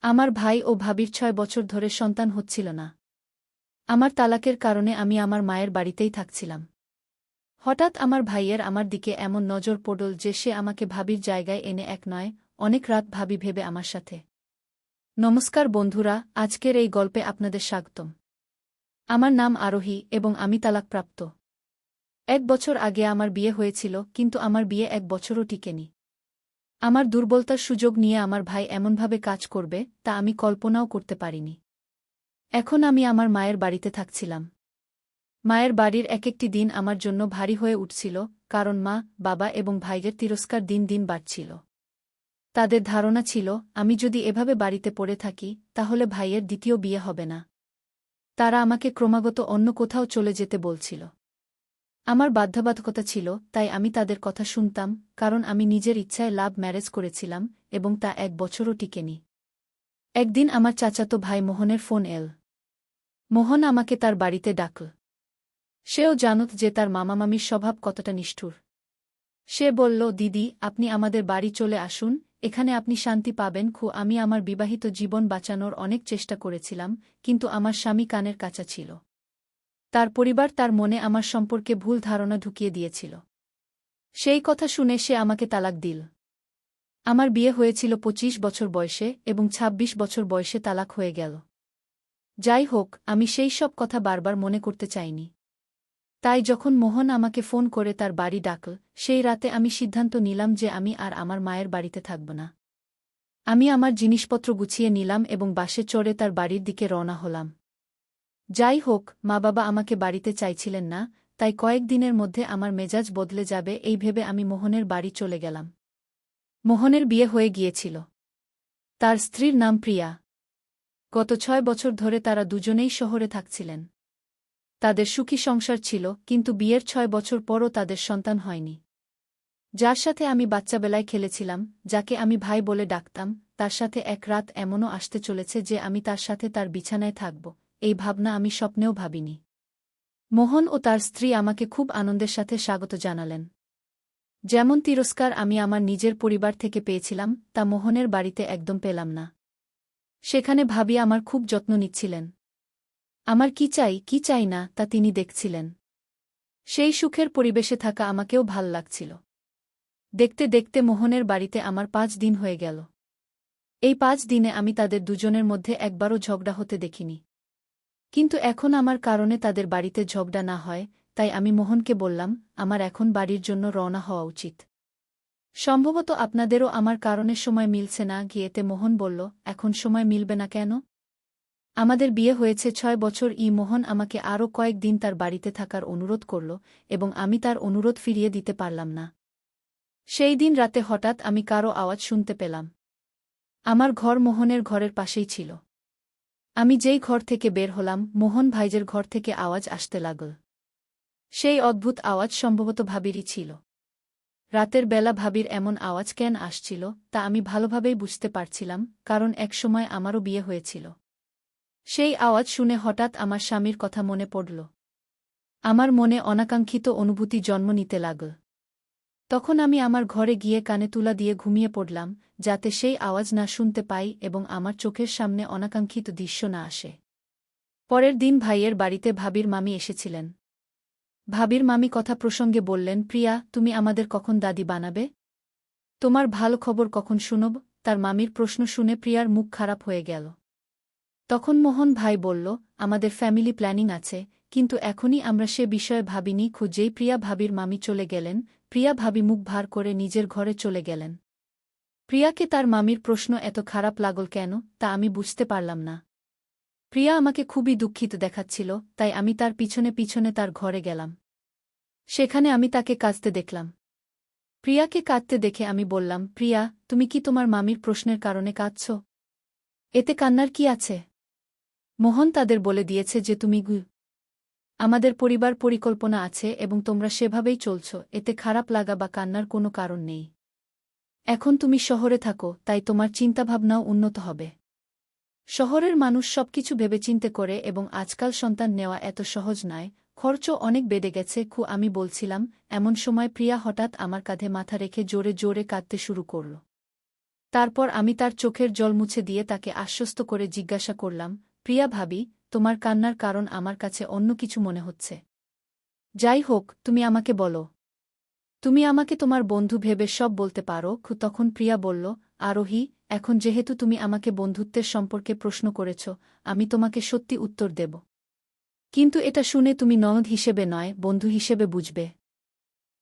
আমার ভাই ও ভাবির ৬ বছর ধরে সন্তান হচ্ছিল না। আমার তালাকের কারণে আমি আমার মায়ের বাড়িতেই থাকছিলাম। হঠাৎ আমার ভাইয়ের আমার দিকে এমন নজর পড়ল যে সে আমাকে ভাবির জায়গায় এনে এক নয় অনেক রাত ভাবি ভেবে আমার সাথে। নমস্কার বন্ধুরা, আজকের এই গল্পে আপনাদের স্বাগতম। আমার নাম আরোহী এবং আমি তালাকপ্রাপ্ত। ১ বছর আগে আমার বিয়ে হয়েছিল, কিন্তু আমার বিয়ে ১ বছরও টিকেনি। আমার দুর্বলতার সুযোগ নিয়ে আমার ভাই এমনভাবে কাজ করবে তা আমি কল্পনাও করতে পারিনি। এখন আমি আমার মায়ের বাড়িতে থাকছিলাম। মায়ের বাড়ির এক-একটি দিন আমার জন্য ভারী হয়ে উঠছিল, কারণ মা, বাবা এবং ভাইয়ের তিরস্কার দিন দিন বাড়ছিল। তাদের ধারণা ছিল, আমি যদি এভাবে বাড়িতে পড়ে থাকি তাহলে ভাইয়ের দ্বিতীয় বিয়ে হবে না। তারা আমাকে ক্রমাগত অন্য কোথাও চলে যেতে বলছিল। আমার বাধ্যবাধকতা ছিল, তাই আমি তাদের কথা শুনতাম, কারণ আমি নিজের ইচ্ছায় লাভ ম্যারেজ করেছিলাম এবং তা ১ বছরও টিকেনি। একদিন আমার চাচাতো ভাই মোহনের ফোন এল। মোহন আমাকে তার বাড়িতে ডাকল। সেও জানত যে তার মামামামির স্বভাব কতটা নিষ্ঠুর। সে বলল, দিদি, আপনি আমাদের বাড়ি চলে আসুন, এখানে আপনি শান্তি পাবেন। আমি আমার বিবাহিত জীবন বাঁচানোর অনেক চেষ্টা করেছিলাম, কিন্তু আমার স্বামী কানের কাছে ছিল। তার পরিবার তার মনে আমার সম্পর্কে ভুল ধারণা ঢুকিয়ে দিয়েছিল। সেই কথা শুনে সে আমাকে তালাক দিল। আমার বিয়ে হয়েছিল ২৫ বছর বয়সে এবং ২৬ বছর বয়সে তালাক হয়ে গেল। যাই হোক, আমি সেই সব কথা বারবার মনে করতে চাইনি। তাই যখন মোহন আমাকে ফোন করে তার বাড়ি ডাকল, সেই রাতে আমি সিদ্ধান্ত নিলাম যে আমি আর আমার মায়ের বাড়িতে থাকব না। আমি আমার জিনিসপত্র গুছিয়ে নিলাম এবং বাসে চড়ে তার বাড়ির দিকে রওনা হলাম। যাই হোক, মা বাবা আমাকে বাড়িতে চাইছিলেন না, তাই কয়েকদিনের মধ্যে আমার মেজাজ বদলে যাবে এই ভেবে আমি মোহনের বাড়ি চলে গেলাম। মোহনের বিয়ে হয়ে গিয়েছিল। তার স্ত্রীর নাম প্রিয়া। গত ৬ বছর ধরে তারা দুজনেই শহরে থাকছিলেন। তাদের সুখী সংসার ছিল, কিন্তু বিয়ের ৬ বছর পরও তাদের সন্তান হয়নি। যার সাথে আমি বাচ্চাবেলায় খেলেছিলাম, যাকে আমি ভাই বলে ডাকতাম, তার সাথে এক রাত এমনও আসতে চলেছে যে আমি তার সাথে তার বিছানায় থাকব, এই ভাবনা আমি স্বপ্নেও ভাবিনি। মোহন ও তার স্ত্রী আমাকে খুব আনন্দের সাথে স্বাগত জানালেন। যেমন তিরস্কার আমি আমার নিজের পরিবার থেকে পেয়েছিলাম, তা মোহনের বাড়িতে একদম পেলাম না। সেখানে ভাবি আমার খুব যত্ন নিচ্ছিলেন। আমার কি চাই কি চাই না তা তিনি দেখছিলেন। সেই সুখের পরিবেশে থাকা আমাকেও ভাল লাগছিল। দেখতে দেখতে মোহনের বাড়িতে আমার ৫ দিন হয়ে গেল। এই ৫ দিনে আমি তাদের দুজনের মধ্যে একবারও ঝগড়া হতে দেখিনি। কিন্তু এখন আমার কারণে তাদের বাড়িতে ঝগড়া না হয়, তাই আমি মোহনকে বললাম, আমার এখন বাড়ির জন্য রওনা হওয়া উচিত। সম্ভবত আপনাদেরও আমার কারণে সময় মিলছে না গিয়েতে। মোহন বলল, এখন সময় মিলবে না কেন? আমাদের বিয়ে হয়েছে ৬ বছর। মোহন আমাকে আরও কয়েক দিন তার বাড়িতে থাকার অনুরোধ করল এবং আমি তার অনুরোধ ফিরিয়ে দিতে পারলাম না। সেই দিন রাতে হঠাৎ আমি কারও আওয়াজ শুনতে পেলাম। আমার ঘর মোহনের ঘরের পাশেই ছিল। আমি যেই ঘর থেকে বের হলাম, মোহন ভাইজের ঘর থেকে আওয়াজ আসতে লাগল। সেই অদ্ভুত আওয়াজ সম্ভবত ভাবিরই ছিল। রাতের বেলা ভাবির এমন আওয়াজ কেন আসছিল তা আমি ভালোভাবেই বুঝতে পারছিলাম, কারণ একসময় আমারও বিয়ে হয়েছিল। সেই আওয়াজ শুনে হঠাৎ আমার স্বামীর কথা মনে পড়ল। আমার মনে অনাকাঙ্ক্ষিত অনুভূতি জন্ম নিতে লাগল। তখন আমি আমার ঘরে গিয়ে কানে তুলা দিয়ে ঘুমিয়ে পড়লাম, যাতে সেই আওয়াজ না শুনতে পাই এবং আমার চোখের সামনে অনাকাঙ্ক্ষিত দৃশ্য না আসে। পরের দিন ভাইয়ের বাড়িতে ভাবির মামি এসেছিলেন। ভাবির মামি কথা প্রসঙ্গে বললেন, প্রিয়া, তুমি আমাদের কখন দাদি বানাবে? তোমার ভালো খবর কখন শুনব? তার মামির প্রশ্ন শুনে প্রিয়ার মুখ খারাপ হয়ে গেল। তখন মোহন ভাই বলল, আমাদের ফ্যামিলি প্ল্যানিং আছে, কিন্তু এখনই আমরা সে বিষয়ে ভাবিনি। যেই প্রিয়া ভাবির মামি চলে গেলেন, প্রিয়া ভাবি মুখ ভার করে নিজের ঘরে চলে গেলেন। প্রিয়াকে তার মামির প্রশ্ন এত খারাপ লাগল কেন তা আমি বুঝতে পারলাম না। প্রিয়া আমাকে খুবই দুঃখিত দেখাচ্ছিল, তাই আমি তার পিছনে পিছনে তার ঘরে গেলাম। সেখানে আমি তাকে কাঁদতে দেখলাম। প্রিয়াকে কাঁদতে দেখে আমি বললাম, প্রিয়া, তুমি কি তোমার মামির প্রশ্নের কারণে কাঁদছ? এতে কান্নার কি আছে? মোহন তাদের বলে দিয়েছে যে তুমি আমাদের পরিবার পরিকল্পনা আছে এবং তোমরা সেভাবেই চলছ, এতে খারাপ লাগা বা কান্নার কোনো কারণ নেই। এখন তুমি শহরে থাকো, তাই তোমার চিন্তাভাবনাও উন্নত হবে। শহরের মানুষ সবকিছু ভেবেচিন্তে করে এবং আজকাল সন্তান নেওয়া এত সহজ নয়, খরচও অনেক বেড়ে গেছে। আমি বলছিলাম, এমন সময় প্রিয়া হঠাৎ আমার কাঁধে মাথা রেখে জোরে জোরে কাঁদতে শুরু করল। তারপর আমি তার চোখের জল মুছে দিয়ে তাকে আশ্বস্ত করে জিজ্ঞাসা করলাম, প্রিয়া ভাবি, তোমার কান্নার কারণ আমার কাছে অন্য কিছু মনে হচ্ছে। যাই হোক, তুমি আমাকে বলো। তুমি আমাকে তোমার বন্ধু ভেবে সব বলতে পারো। তখন প্রিয়া বলল, আরোহী, এখন যেহেতু তুমি আমাকে বন্ধুত্বের সম্পর্কে প্রশ্ন করেছ, আমি তোমাকে সত্যি উত্তর দেব। কিন্তু এটা শুনে তুমি ননদ হিসেবে নয়, বন্ধু হিসেবে বুঝবে।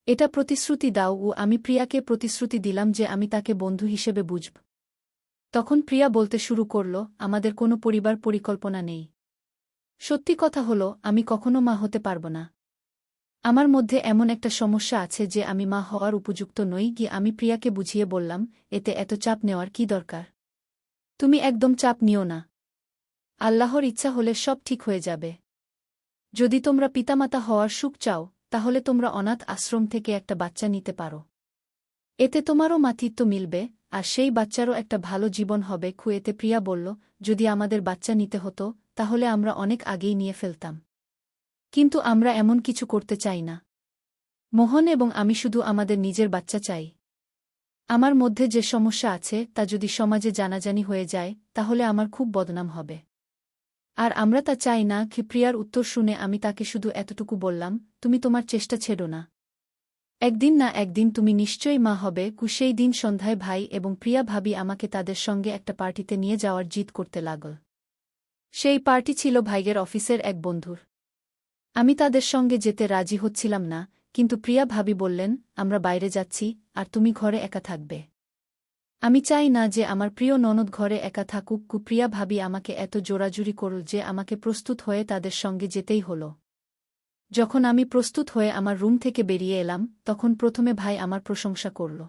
এটা প্রতিশ্রুতি দাও। ও আমি প্রিয়াকে প্রতিশ্রুতি দিলাম যে আমি তাকে বন্ধু হিসেবে বুঝব। তখন প্রিয়া বলতে শুরু করল, আমাদের কোনো পরিবার পরিকল্পনা নেই। সত্যি কথা হলো, আমি কখনো মা হতে পারব না। আমার মধ্যে এমন একটা সমস্যা আছে যে আমি মা হওয়ার উপযুক্ত নই। আমি প্রিয়াকে বুঝিয়ে বললাম, এতে এত চাপ নেওয়ার কি দরকার? তুমি একদম চাপ নিও না। আল্লাহর ইচ্ছা হলে সব ঠিক হয়ে যাবে। যদি তোমরা পিতামাতা হওয়ার সুখ চাও, তাহলে তোমরা অনাথ আশ্রম থেকে একটা বাচ্চা নিতে পারো। এতে তোমারও মাতৃত্ব মিলবে, আর সেই বাচ্চারও একটা ভালো জীবন হবে। এতে প্রিয়া বলল, যদি আমাদের বাচ্চা নিতে হতো, তাহলে আমরা অনেক আগেই নিয়ে ফেলতাম। কিন্তু আমরা এমন কিছু করতে চাই না। মোহন এবং আমি শুধু আমাদের নিজের বাচ্চা চাই। আমার মধ্যে যে সমস্যা আছে তা যদি সমাজে জানাজানি হয়ে যায়, তাহলে আমার খুব বদনাম হবে। আর আমরা তা চাই না। প্রিয়ার উত্তর শুনে আমি তাকে শুধু এতটুকু বললাম, তুমি তোমার চেষ্টা ছেড়ো না। একদিন না একদিন তুমি নিশ্চয়ই মা হবে। সেই দিন সন্ধ্যায় ভাই এবং প্রিয়া ভাবি আমাকে তাদের সঙ্গে একটা পার্টিতে নিয়ে যাওয়ার জিদ করতে লাগল। সেই পার্টি ছিল ভাইয়ের অফিসের এক বন্ধুর। আমি তাদের সঙ্গে যেতে রাজি হচ্ছিলাম না, কিন্তু প্রিয়া ভাবি বললেন, আমরা বাইরে যাচ্ছি, আর তুমি ঘরে একা থাকবে। আমি চাই না যে আমার প্রিয় ননদ ঘরে একা থাকুক। প্রিয়া ভাবি আমাকে এত জোরাজুরি করল যে আমাকে প্রস্তুত হয়ে তাদের সঙ্গে যেতেই হল। যখন আমি প্রস্তুত হয়ে আমার রুম থেকে বেরিয়ে এলাম, তখন প্রথমে ভাই আমার প্রশংসা করল।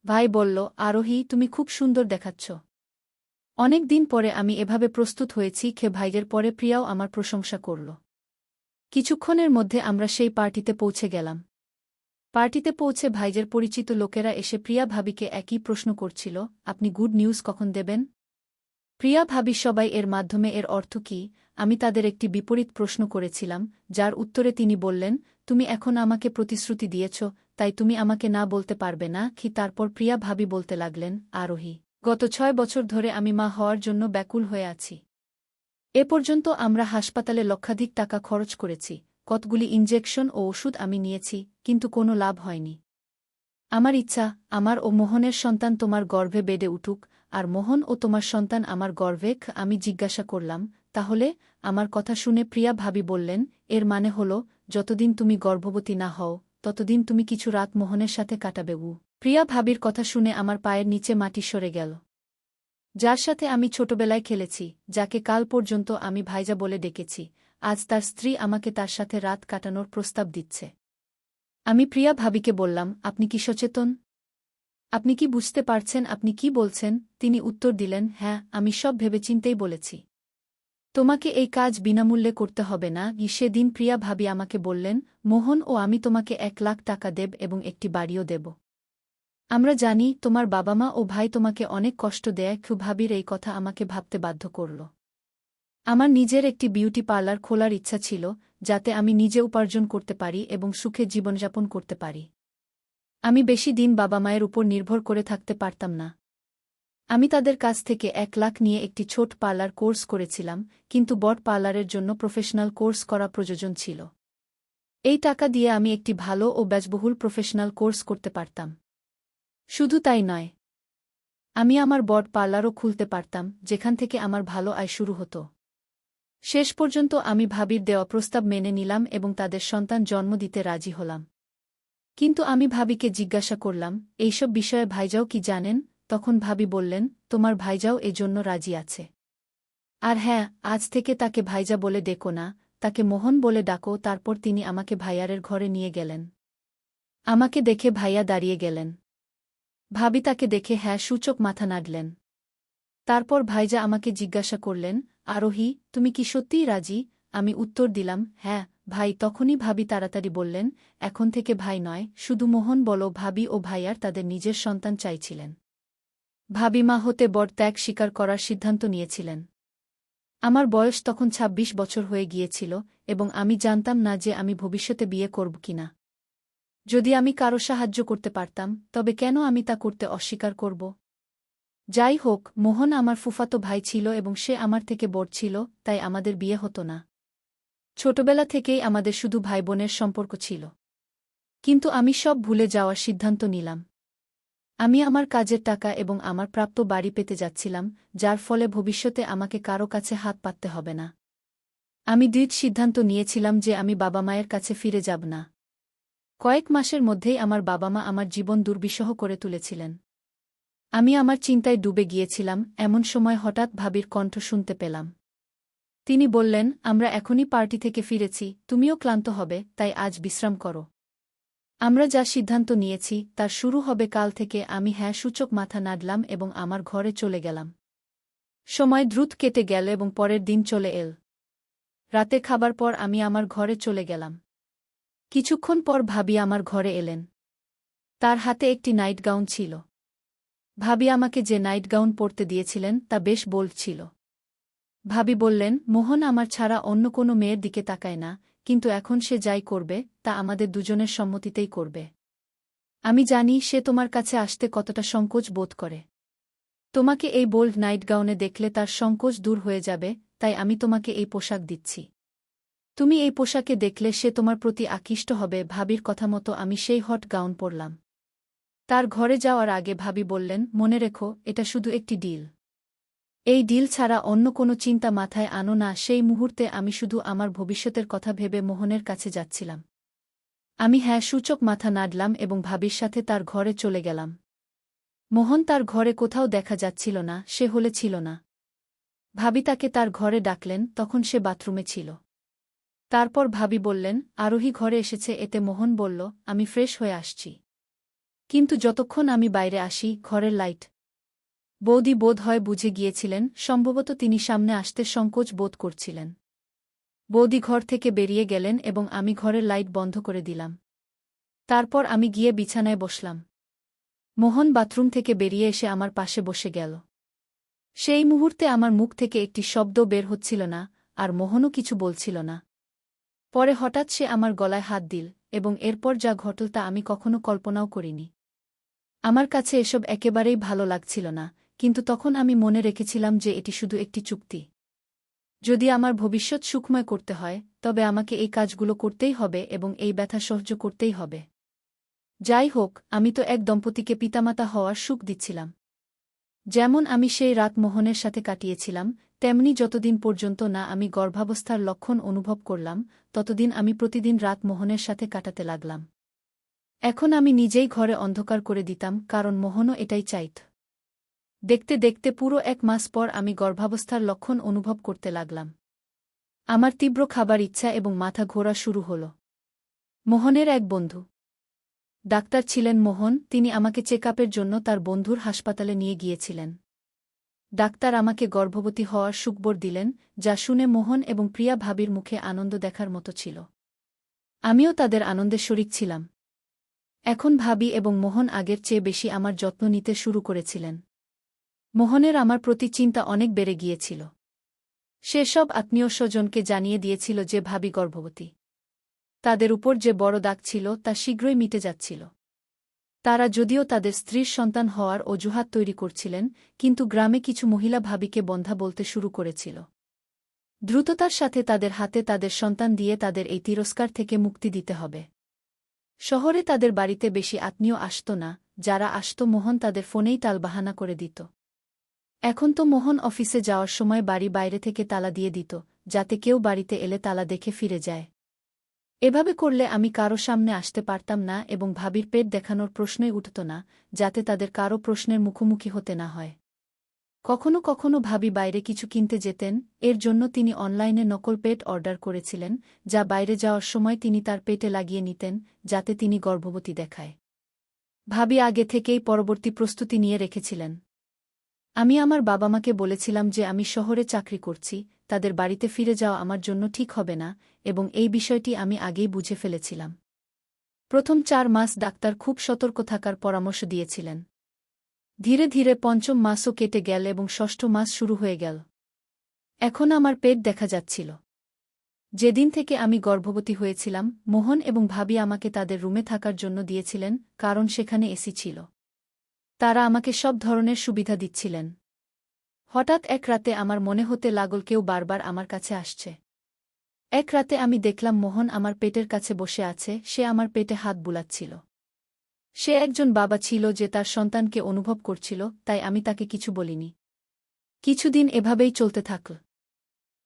ভাই বলল, আরোহী, তুমি খুব সুন্দর দেখাচ্ছ। অনেক দিন পরে আমি এভাবে প্রস্তুত হয়েছি। ভাইয়ের পরে প্রিয়াও আমার প্রশংসা করল। কিছুক্ষণের মধ্যে আমরা সেই পার্টিতে পৌঁছে গেলাম। পার্টিতে পৌঁছে ভাইয়ের পরিচিত লোকেরা এসে প্রিয়া ভাবিকে একই প্রশ্ন করছিল, আপনি গুড নিউজ কখন দেবেন? প্রিয়া ভাবি সবাই এর মাধ্যমে এর অর্থ কী? আমি তাদের একটি বিপরীত প্রশ্ন করেছিলাম, যার উত্তরে তিনি বললেন, তুমি এখন আমাকে প্রতিশ্রুতি দিয়েছ, তাই তুমি আমাকে না বলতে পারবে না। তারপর প্রিয়া ভাবি বলতে লাগলেন, আরোহী, গত 6 বছর ধরে আমি মা হওয়ার জন্য ব্যাকুল হয়ে আছি। এ পর্যন্ত আমরা হাসপাতালে লক্ষাধিক টাকা খরচ করেছি, কতগুলি ইনজেকশন ও ওষুধ আমি নিয়েছি, কিন্তু কোনো লাভ হয়নি। আমার ইচ্ছা, আমার ও মোহনের সন্তান তোমার গর্ভে বেড়ে উঠুক, আর মোহন ও তোমার সন্তান আমার গর্ভে। আমি জিজ্ঞাসা করলাম, তাহলে? আমার কথা শুনে প্রিয়া ভাবি বললেন, এর মানে হল, যতদিন তুমি গর্ভবতী না হও, ততদিন তুমি কিছু রাত মোহনের সাথে কাটাবে। প্রিয়া ভাবির কথা শুনে আমার পায়ের নিচে মাটি সরে গেল। যার সাথে আমি ছোটবেলায় খেলেছি, যাকে কাল পর্যন্ত আমি ভাইজা বলে ডেকেছি, আজ তার স্ত্রী আমাকে তার সাথে রাত কাটানোর প্রস্তাব দিচ্ছে। আমি প্রিয়া ভাবিকে বললাম, আপনি কি সচেতন? আপনি কি বুঝতে পারছেন আপনি কি বলছেন? তিনি উত্তর দিলেন, হ্যাঁ, আমি সব ভেবেচিন্তেই বলেছি। তোমাকে এই কাজ বিনামূল্যে করতে হবে না। সেদিন প্রিয়া ভাবি আমাকে বললেন, মোহন ও আমি তোমাকে 1 লাখ টাকা দেব এবং একটি বাড়িও দেব। আমরা জানি তোমার বাবা মা ও ভাই তোমাকে অনেক কষ্ট দেয়। ভাবির এই কথা আমাকে ভাবতে বাধ্য করল। আমার নিজের একটি বিউটি পার্লার খোলার ইচ্ছা ছিল, যাতে আমি নিজে উপার্জন করতে পারি এবং সুখে জীবনযাপন করতে পারি। আমি বেশি দিন বাবা মায়ের উপর নির্ভর করে থাকতে পারতাম না। আমি তাদের কাছ থেকে 1 লাখ নিয়ে একটি ছোট পার্লার কোর্স করেছিলাম, কিন্তু বড় পার্লারের জন্য প্রফেশনাল কোর্স করা প্রয়োজন ছিল। এই টাকা দিয়ে আমি একটি ভালো ও ব্যয়বহুল প্রফেশনাল কোর্স করতে পারতাম। শুধু তাই নয়, আমি আমার বড় পার্লারও খুলতে পারতাম, যেখান থেকে আমার ভালো আয় শুরু হতো। শেষ পর্যন্ত আমি ভাবির দেওয়া প্রস্তাব মেনে নিলাম এবং তাদের সন্তান জন্ম দিতে রাজি হলাম। কিন্তু আমি ভাবিকে জিজ্ঞাসা করলাম, এইসব বিষয়ে ভাইজাও কি জানেন? তখন ভাবি বললেন, তোমার ভাইজাও এজন্য রাজি আছে। আর হ্যাঁ, আজ থেকে তাকে ভাইজা বলে ডেকো না, তাকে মোহন বলে ডাকো। তারপর তিনি আমাকে ভাইয়ারের ঘরে নিয়ে গেলেন। আমাকে দেখে ভাইয়া দাঁড়িয়ে গেলেন। ভাবি তাকে দেখে হ্যাঁ সূচক মাথা নাড়লেন। তারপর ভাইজা আমাকে জিজ্ঞাসা করলেন, আরোহী, তুমি কি সত্যিই রাজি? আমি উত্তর দিলাম, হ্যাঁ ভাই। তখনই ভাবি তাড়াতাড়ি বললেন, এখন থেকে ভাই নয়, শুধু মোহন বলো। ভাবি ও ভাইয়ার তাদের নিজের সন্তান চাইছিলেন। ভাবি মা হতে বড় ত্যাগ স্বীকার করার সিদ্ধান্ত নিয়েছিলেন। আমার বয়স তখন ২৬ বছর হয়ে গিয়েছিল, এবং আমি জানতাম না যে আমি ভবিষ্যতে বিয়ে করব কিনা। যদি আমি কারো সাহায্য করতে পারতাম, তবে কেন আমি তা করতে অস্বীকার করব? যাই হোক, মোহন আমার ফুফাতো ভাই ছিল এবং সে আমার থেকে বড় ছিল, তাই আমাদের বিয়ে হতো না। ছোটবেলা থেকেই আমাদের শুধু ভাইবোনের সম্পর্ক ছিল। কিন্তু আমি সব ভুলে যাওয়ার সিদ্ধান্ত নিলাম। আমি আমার কাজের টাকা এবং আমার প্রাপ্য বাড়ি পেতে যাচ্ছিলাম, যার ফলে ভবিষ্যতে আমাকে কারো কাছে হাত পাততে হবে না। আমি দৃঢ় সিদ্ধান্ত নিয়েছিলাম যে আমি বাবা মায়ের কাছে ফিরে যাব না। কয়েক মাসের মধ্যেই আমার বাবা মা আমার জীবন দুর্বিষহ করে তুলেছিলেন। আমি আমার চিন্তায় ডুবে গিয়েছিলাম, এমন সময় হঠাৎ ভাবির কণ্ঠ শুনতে পেলাম। তিনি বললেন, আমরা এখনই পার্টি থেকে ফিরেছি, তুমিও ক্লান্ত হবে, তাই আজ বিশ্রাম করো। আমরা যা সিদ্ধান্ত নিয়েছি তার শুরু হবে কাল থেকে। আমি হ্যাঁ সূচক মাথা নাড়লাম এবং আমার ঘরে চলে গেলাম। সময় দ্রুত কেটে গেল এবং পরের দিন চলে এল। রাতে খাবার পর আমি আমার ঘরে চলে গেলাম। কিছুক্ষণ পর ভাবি আমার ঘরে এলেন। তার হাতে একটি নাইট গাউন ছিল। ভাবি আমাকে যে নাইট গাউন পরতে দিয়েছিলেন তা বেশ বোল্ড ছিল। ভাবি বললেন, মোহন আমার ছাড়া অন্য কোনো মেয়ের দিকে তাকায় না, কিন্তু এখন সে যাই করবে তা আমাদের দুজনের সম্মতিতেই করবে। আমি জানি সে তোমার কাছে আসতে কতটা সংকোচ বোধ করে। তোমাকে এই বোল্ড নাইট গাউনে দেখলে তার সংকোচ দূর হয়ে যাবে, তাই আমি তোমাকে এই পোশাক দিচ্ছি। তুমি এই পোশাকে দেখলে সে তোমার প্রতি আকৃষ্ট হবে। ভাবির কথা মতো আমি সেই হট গাউন পরলাম। তার ঘরে যাওয়ার আগে ভাবি বললেন, মনে রেখো, এটা শুধু একটি ডিল। এই ডিল ছাড়া অন্য কোনো চিন্তা মাথায় আনো না। সেই মুহূর্তে আমি শুধু আমার ভবিষ্যতের কথা ভেবে মোহনের কাছে যাচ্ছিলাম। আমি হ্যাঁ সূচক মাথা নাড়লাম এবং ভাবির সাথে তার ঘরে চলে গেলাম। মোহন তার ঘরে কোথাও দেখা যাচ্ছিল না, সে হলে ছিল না। ভাবি তাকে তার ঘরে ডাকলেন, তখন সে বাথরুমে ছিল। তারপর ভাবি বললেন, আরোহী ঘরে এসেছে। এতে মোহন বলল, আমি ফ্রেশ হয়ে আসছি। কিন্তু যতক্ষণ আমি বাইরে আসি, ঘরের লাইট। বৌদি বোধ হয় বুঝে গিয়েছিলেন, সম্ভবত তিনি সামনে আসতে সংকোচ বোধ করছিলেন। বৌদি ঘর থেকে বেরিয়ে গেলেন এবং আমি ঘরের লাইট বন্ধ করে দিলাম। তারপর আমি গিয়ে বিছানায় বসলাম। মোহন বাথরুম থেকে বেরিয়ে এসে আমার পাশে বসে গেল। সেই মুহূর্তে আমার মুখ থেকে একটি শব্দ বের হচ্ছিল না, আর মোহনও কিছু বলছিল না। পরে হঠাৎ সে আমার গলায় হাত দিল, এবং এরপর যা ঘটল তা আমি কখনো কল্পনাও করিনি। আমার কাছে এসব একেবারেই ভালো লাগছিল না, কিন্তু তখন আমি মনে রেখেছিলাম যে এটি শুধু একটি চুক্তি। যদি আমার ভবিষ্যৎ সুখময় করতে হয়, তবে আমাকে এই কাজগুলো করতেই হবে এবং এই ব্যথা সহ্য করতেই হবে। যাই হোক, আমি তো এক দম্পতিকে পিতামাতা হওয়ার সুখ দিচ্ছিলাম। যেমন আমি সেই রাত মোহনের সাথে কাটিয়েছিলাম, তেমনি যতদিন পর্যন্ত না আমি গর্ভাবস্থার লক্ষণ অনুভব করলাম, ততদিন আমি প্রতিদিন রাত মোহনের সাথে কাটাতে লাগলাম। এখন আমি নিজেই ঘরে অন্ধকার করে দিতাম, কারণ মোহনও এটাই চাইত। দেখতে দেখতে পুরো 1 মাস পর আমি গর্ভাবস্থার লক্ষণ অনুভব করতে লাগলাম। আমার তীব্র খাবার ইচ্ছা এবং মাথা ঘোরা শুরু হল। মোহনের এক বন্ধু ডাক্তার ছিলেন মোহন, তিনি আমাকে চেকআপের জন্য তার বন্ধুর হাসপাতালে নিয়ে গিয়েছিলেন। ডাক্তার আমাকে গর্ভবতী হওয়ার সুখবর দিলেন, যা শুনে মোহন এবং প্রিয়া ভাবির মুখে আনন্দ দেখার মতো ছিল। আমিও তাদের আনন্দে শরিক ছিলাম। এখন ভাবি এবং মোহন আগের চেয়ে বেশি আমার যত্ন নিতে শুরু করেছিলেন। মোহনের আমার প্রতি চিন্তা অনেক বেড়ে গিয়েছিল। সে সব আত্মীয় স্বজনকে জানিয়ে দিয়েছিল যে ভাবি গর্ভবতী। তাদের উপর যে বড় দাগ ছিল তা শীঘ্রই মিটে যাচ্ছিল। তারা যদিও তাদের স্ত্রীর সন্তান হওয়ার অজুহাত তৈরি করছিলেন, কিন্তু গ্রামে কিছু মহিলা ভাবিকে বন্ধা বলতে শুরু করেছিল। দ্রুততার সাথে তাদের হাতে তাদের সন্তান দিয়ে তাদের এই তিরস্কার থেকে মুক্তি দিতে হবে। শহরে তাদের বাড়িতে বেশি আত্মীয় আসত না, যারা আসত মোহন তাদের ফোনেই টালবাহানা করে দিত। এখন তো মোহন অফিসে যাওয়ার সময় বাড়ি বাইরে থেকে তালা দিয়ে দিত, যাতে কেউ বাড়িতে এলে তালা দেখে ফিরে যায়। এভাবে করলে আমি কারো সামনে আসতে পারতাম না এবং ভাবির পেট দেখানোর প্রশ্নই উঠত না, যাতে তাদের কারো প্রশ্নের মুখোমুখি হতে না হয়। কখনো কখনো ভাবি বাইরে কিছু কিনতে যেতেন, এর জন্য তিনি অনলাইনে নকল পেট অর্ডার করেছিলেন, যা বাইরে যাওয়ার সময় তিনি তার পেটে লাগিয়ে নিতেন, যাতে তিনি গর্ভবতী দেখায়। ভাবি আগে থেকেই পরবর্তী প্রস্তুতি নিয়ে রেখেছিলেন। আমি আমার বাবা মাকে বলেছিলাম যে আমি শহরে চাকরি করছি, তাদের বাড়িতে ফিরে যাওয়া আমার জন্য ঠিক হবে না, এবং এই বিষয়টি আমি আগেই বুঝে ফেলেছিলাম। প্রথম 4 মাস ডাক্তার খুব সতর্ক থাকার পরামর্শ দিয়েছিলেন। ধীরে ধীরে 5ম মাসও কেটে গেল এবং 6ষ্ঠ মাস শুরু হয়ে গেল। এখন আমার পেট দেখা যাচ্ছিল। যেদিন থেকে আমি গর্ভবতী হয়েছিলাম, মোহন এবং ভাবি আমাকে তাদের রুমে থাকার জন্য দিয়েছিলেন, কারণ সেখানে এসি ছিল। তারা আমাকে সব ধরনের সুবিধা দিচ্ছিলেন। হঠাৎ এক রাতে আমার মনে হতে লাগল কেউ বারবার আমার কাছে আসছে। এক রাতে আমি দেখলাম মোহন আমার পেটের কাছে বসে আছে, সে আমার পেটে হাত বুলাচ্ছিল। সে একজন বাবা ছিল যে তার সন্তানকে অনুভব করছিল, তাই আমি তাকে কিছু বলিনি। কিছুদিন এভাবেই চলতে থাকল।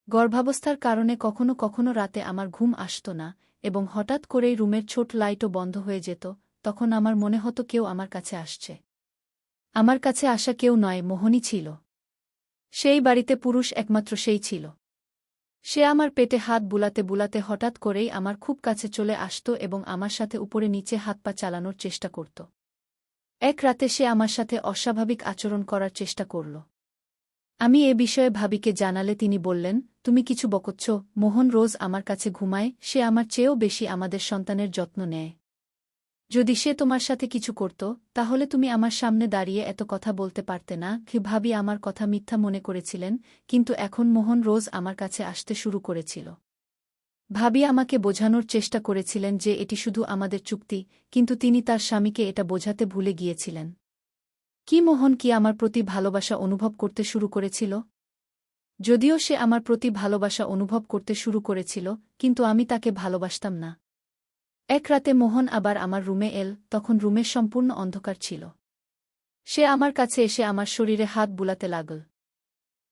গর্ভাবস্থার কারণে কখনো কখনো রাতে আমার ঘুম আসত না, এবং হঠাৎ করেই রুমের ছোট লাইটও বন্ধ হয়ে যেত। তখন আমার মনে হতো কেউ আমার কাছে আসছে। আমার কাছে আসা কেউ নয়, মোহনই ছিল। সেই বাড়িতে পুরুষ একমাত্র সেই ছিল। সে আমার পেটে হাত বুলাতে বুলাতে হঠাৎ করেই আমার খুব কাছে চলে আসত এবং আমার সাথে উপরে নিচে হাত পা চালানোর চেষ্টা করত। এক রাতে সে আমার সাথে অস্বাভাবিক আচরণ করার চেষ্টা করল। আমি এ বিষয়ে ভাবিকে জানালে তিনি বললেন, তুমি কিছু বকচ্ছ? মোহন রোজ আমার কাছে ঘুমায়, সে আমার চেয়েও বেশি আমাদের সন্তানের যত্ন নেয়। যদি সে তোমার সাথে কিছু করত, তাহলে তুমি আমার সামনে দাঁড়িয়ে এত কথা বলতে পারতে না। ভাবি আমার কথা মিথ্যা মনে করেছিলেন, কিন্তু এখন মোহন রোজ আমার কাছে আসতে শুরু করেছিল। ভাবি আমাকে বোঝানোর চেষ্টা করেছিলেন যে এটি শুধু আমাদের চুক্তি, কিন্তু তিনি তার স্বামীকে এটা বোঝাতে ভুলে গিয়েছিলেন। কি মোহন কি আমার প্রতি ভালোবাসা অনুভব করতে শুরু করেছিল? যদিও সে আমার প্রতি ভালোবাসা অনুভব করতে শুরু করেছিল, কিন্তু আমি তাকে ভালোবাসতাম না। এক রাতে মোহন আবার আমার রুমে এল, তখন রুমে সম্পূর্ণ অন্ধকার ছিল। সে আমার কাছে এসে আমার শরীরে হাত বুলাতে লাগল।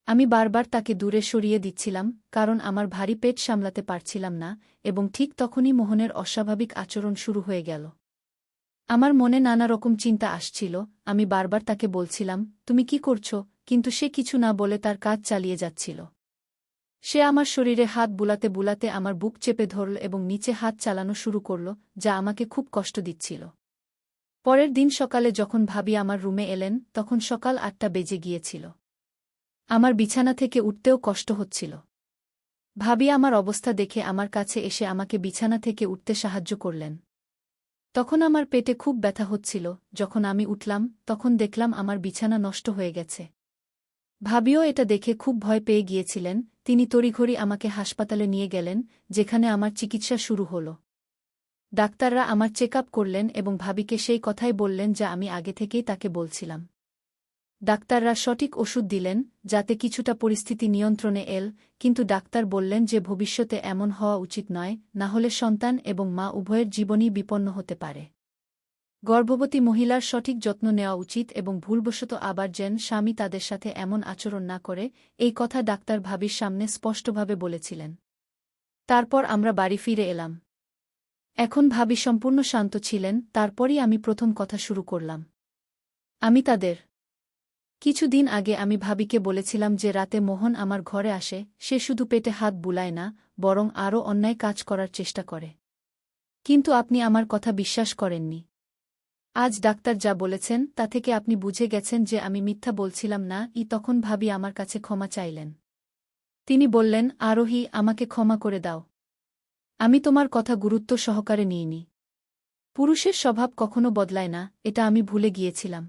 আমি বারবার তাকে দূরে সরিয়ে দিচ্ছিলাম, কারণ আমার ভারী পেট সামলাতে পারছিলাম না, এবং ঠিক তখনই মোহনের অস্বাভাবিক আচরণ শুরু হয়ে গেল। আমার মনে নানা রকম চিন্তা আসছিল। আমি বারবার তাকে বলছিলাম, তুমি কি করছ? কিন্তু সে কিছু না বলে তার কাজ চালিয়ে যাচ্ছিল। সে আমার শরীরে হাত বুলাতে বুলাতে আমার বুক চেপে ধরল এবং নিচে হাত চালানো শুরু করল, যা আমাকে খুব কষ্ট দিচ্ছিল। পরের দিন সকালে যখন ভাবি আমার রুমে এলেন, তখন সকাল ৮টা বেজে গিয়েছিল। আমার বিছানা থেকে উঠতেও কষ্ট হচ্ছিল। ভাবি আমার অবস্থা দেখে আমার কাছে এসে আমাকে বিছানা থেকে উঠতে সাহায্য করলেন। তখন আমার পেটে খুব ব্যথা হচ্ছিল। যখন আমি উঠলাম, তখন দেখলাম আমার বিছানা নষ্ট হয়ে গেছে। ভাবিও এটা দেখে খুব ভয় পেয়ে গিয়েছিলেন। তিনি তড়িঘড়ি আমাকে হাসপাতালে নিয়ে গেলেন, যেখানে আমার চিকিৎসা শুরু হল। ডাক্তাররা আমার চেক আপ করলেন এবং ভাবিকে সেই কথাই বললেন যা আমি আগে থেকেই তাকে বলছিলাম। ডাক্তাররা সঠিক ওষুধ দিলেন, যাতে কিছুটা পরিস্থিতি নিয়ন্ত্রণে এল, কিন্তু ডাক্তার বললেন যে ভবিষ্যতে এমন হওয়া উচিত নয়, না হলে সন্তান এবং মা উভয়ের জীবনই বিপন্ন হতে পারে। গর্ভবতী মহিলার সঠিক যত্ন নেওয়া উচিত এবং ভুলবশত আবার যেন স্বামী তাদের সাথে এমন আচরণ না করে, এই কথা ডাক্তার ভাবির সামনে স্পষ্টভাবে বলেছিলেন। তারপর আমরা বাড়ি ফিরে এলাম। এখন ভাবি সম্পূর্ণ শান্ত ছিলেন। তারপরই আমি প্রথম কথা শুরু করলাম। আমি তাদের কিছুদিন আগে আমি ভাবিকে বলেছিলাম যে রাতে মোহন আমার ঘরে আসে, সে শুধু পেটে হাত বুলায় না, বরং আরও অন্যায় কাজ করার চেষ্টা করে। কিন্তু আপনি আমার কথা বিশ্বাস করেননি। আজ ডাক্তার যা বলেছেন তা থেকে আপনি বুঝে গেছেন যে আমি মিথ্যা বলছিলাম না। তখন ভাবি আমার কাছে ক্ষমা চাইলেন। তিনি বললেন, আরোহী, আমাকে ক্ষমা করে দাও। আমি তোমার কথা গুরুত্ব সহকারে নিইনি। পুরুষের স্বভাব কখনো বদলায় না, এটা আমি ভুলে গিয়েছিলাম।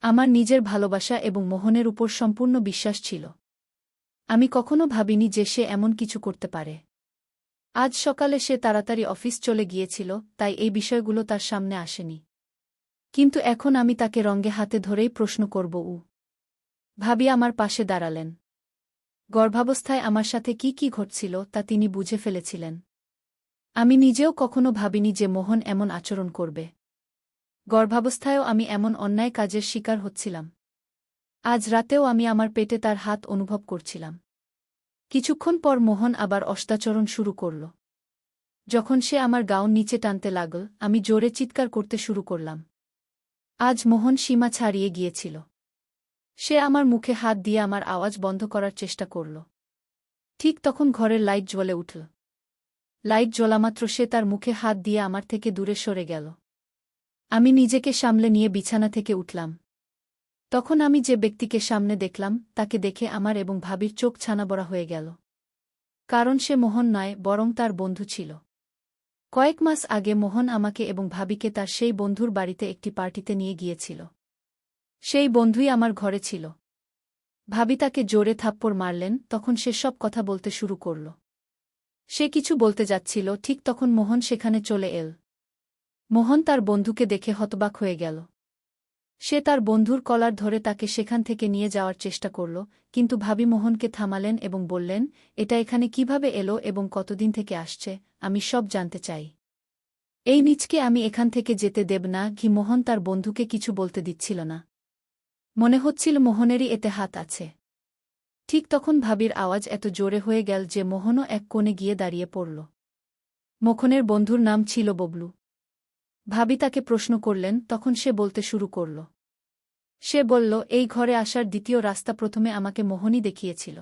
আমার নিজের ভালোবাসা এবং মোহনের উপর সম্পূর্ণ বিশ্বাস ছিল। আমি কখনো ভাবিনি যে সে এমন কিছু করতে পারে। আজ সকালে সে তাড়াতাড়ি অফিস চলে গিয়েছিল, তাই এই বিষয়গুলো তার সামনে আসেনি। কিন্তু এখন আমি তাকে রঙে হাতে ধরেই প্রশ্ন করব। ভাবি আমার পাশে দাঁড়ালেন। গর্ভাবস্থায় আমার সাথে কি কি ঘটছিল তা তিনি বুঝে ফেলেছিলেন। আমি নিজেও কখনো ভাবিনি যে মোহন এমন আচরণ করবে। গর্ভাবস্থায়ও আমি এমন অন্যায় কাজের শিকার হচ্ছিলাম। আজ রাতেও আমি আমার পেটে তার হাত অনুভব করছিলাম। কিছুক্ষণ পর মোহন আবার অস্তাচরণ শুরু করল। যখন সে আমার গাউন নিচে টানতে লাগল, আমি জোরে চিৎকার করতে শুরু করলাম। আজ মোহন সীমা ছাড়িয়ে গিয়েছিল। সে আমার মুখে হাত দিয়ে আমার আওয়াজ বন্ধ করার চেষ্টা করল। ঠিক তখন ঘরের লাইট জ্বলে উঠল। লাইট জ্বলামাত্র সে তার মুখে হাত দিয়ে আমার থেকে দূরে সরে গেল। আমি নিজেকে সামলে নিয়ে বিছানা থেকে উঠলাম। তখন আমি যে ব্যক্তিকে সামনে দেখলাম, তাকে দেখে আমার এবং ভাবির চোখ ছানাবড়া হয়ে গেল। কারণ সে মোহন নয়, বরং তার বন্ধু ছিল। কয়েক মাস আগে মোহন আমাকে এবং ভাবিকে তার সেই বন্ধুর বাড়িতে একটি পার্টিতে নিয়ে গিয়েছিল। সেই বন্ধুই আমার ঘরে ছিল। ভাবি তাকে জোরে থাপ্পড় মারলেন, তখন সে সব কথা বলতে শুরু করল। সে কিছু বলতে যাচ্ছিল, ঠিক তখন মোহন সেখানে চলে এল। মোহন তার বন্ধুকে দেখে হতবাক হয়ে গেল। সে তার বন্ধুর কলার ধরে তাকে সেখান থেকে নিয়ে যাওয়ার চেষ্টা করল, কিন্তু ভাবি মোহনকে থামালেন এবং বললেন, এটা এখানে কিভাবে এলো এবং কতদিন থেকে আসছে, আমি সব জানতে চাই। এই নিচকে আমি এখান থেকে যেতে দেব না। মোহন তার বন্ধুকে কিছু বলতে দিচ্ছিল না। মনে হচ্ছিল মোহনেরই এতে হাত আছে। ঠিক তখন ভাবির আওয়াজ এত জোরে হয়ে গেল যে মোহনও এক কোণে গিয়ে দাঁড়িয়ে পড়ল। মোহনের বন্ধুর নাম ছিল ববলু। ভাবি তাকে প্রশ্ন করলেন, তখন সে বলতে শুরু করল। সে বলল, এই ঘরে আসার দ্বিতীয় রাস্তা প্রথমে আমাকে মোহনই দেখিয়েছিল।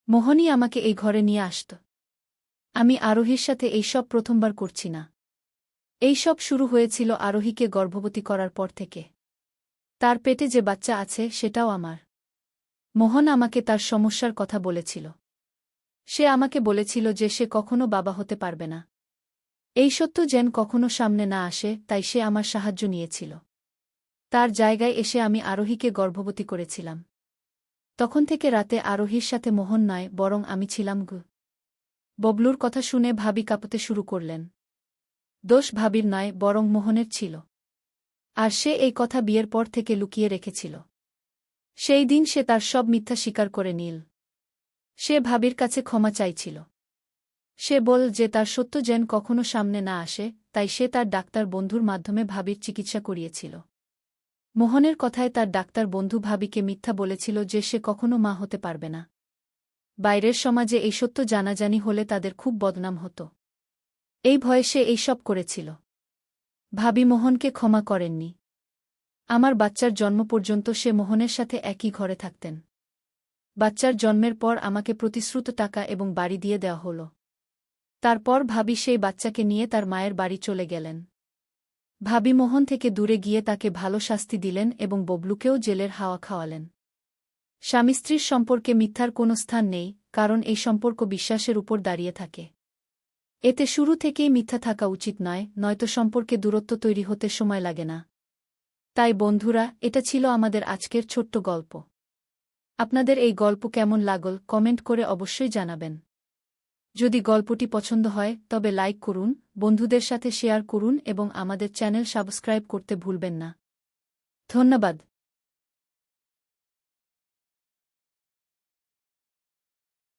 মোহনই আমাকে এই ঘরে নিয়ে আসত। আমি আরোহীর সাথে এই সব প্রথমবার করছি না। এই সব শুরু হয়েছিল আরোহীকে গর্ভবতী করার পর থেকে। তার পেটে যে বাচ্চা আছে সেটাও আমার। মোহন আমাকে তার সমস্যার কথা বলেছিল। সে আমাকে বলেছিল যে সে কখনো বাবা হতে পারবে না। এই সত্য যেন কখনো সামনে না আসে, তাই সে আমার সাহায্য নিয়েছিল। তার জায়গায় এসে আমি আরোহীকে গর্ভবতী করেছিলাম। তখন থেকে রাতে আরোহীর সাথে মোহন নয়, বরং আমি ছিলাম। ববলুর কথা শুনে ভাবি কাঁপতে শুরু করলেন। দোষ ভাবির নয়, বরং মোহনের ছিল। আর সে এই কথা বিয়ের পর থেকে লুকিয়ে রেখেছিল। সেই দিন সে তার সব মিথ্যা স্বীকার করে নিল। সে ভাবির কাছে ক্ষমা চাইছিল। সে বল যে তার সত্য যেন কখনো সামনে না আসে, তাই সে তার ডাক্তার বন্ধুর মাধ্যমে ভাবির চিকিৎসা করিয়েছিল। মোহনের কথায় তার ডাক্তার বন্ধু ভাবিকে মিথ্যা বলেছিল যে সে কখনো মা হতে পারবে না। বাইরের সমাজে এই সত্য জানাজানি হলে তাদের খুব বদনাম হতো। এই ভয়ে সে এইসব করেছিল। ভাবি মোহনকে ক্ষমা করেননি। আমার বাচ্চার জন্ম পর্যন্ত সে মোহনের সাথে একই ঘরে থাকতেন। বাচ্চার জন্মের পর আমাকে প্রতিশ্রুত টাকা এবং বাড়ি দিয়ে দেওয়া হল। তারপর ভাবি সেই বাচ্চাকে নিয়ে তার মায়ের বাড়ি চলে গেলেন। ভাবি মোহন থেকে দূরে গিয়ে তাকে ভালো শাস্তি দিলেন এবং ববলুকেও জেলের হাওয়া খাওয়ালেন। স্বামী স্ত্রীর সম্পর্কে মিথ্যার কোনো স্থান নেই, কারণ এই সম্পর্ক বিশ্বাসের উপর দাঁড়িয়ে থাকে। এতে শুরু থেকেই মিথ্যা থাকা উচিত নয়, নয়তো সম্পর্কে দূরত্ব তৈরি হতে সময় লাগে না। তাই বন্ধুরা, এটা ছিল আমাদের আজকের ছোট্ট গল্প। আপনাদের এই গল্প কেমন লাগল কমেন্ট করে অবশ্যই জানাবেন। যদি গল্পটি পছন্দ হয় তবে লাইক করুন, বন্ধুদের সাথে শেয়ার করুন এবং আমাদের চ্যানেল সাবস্ক্রাইব করতে ভুলবেন না। ধন্যবাদ।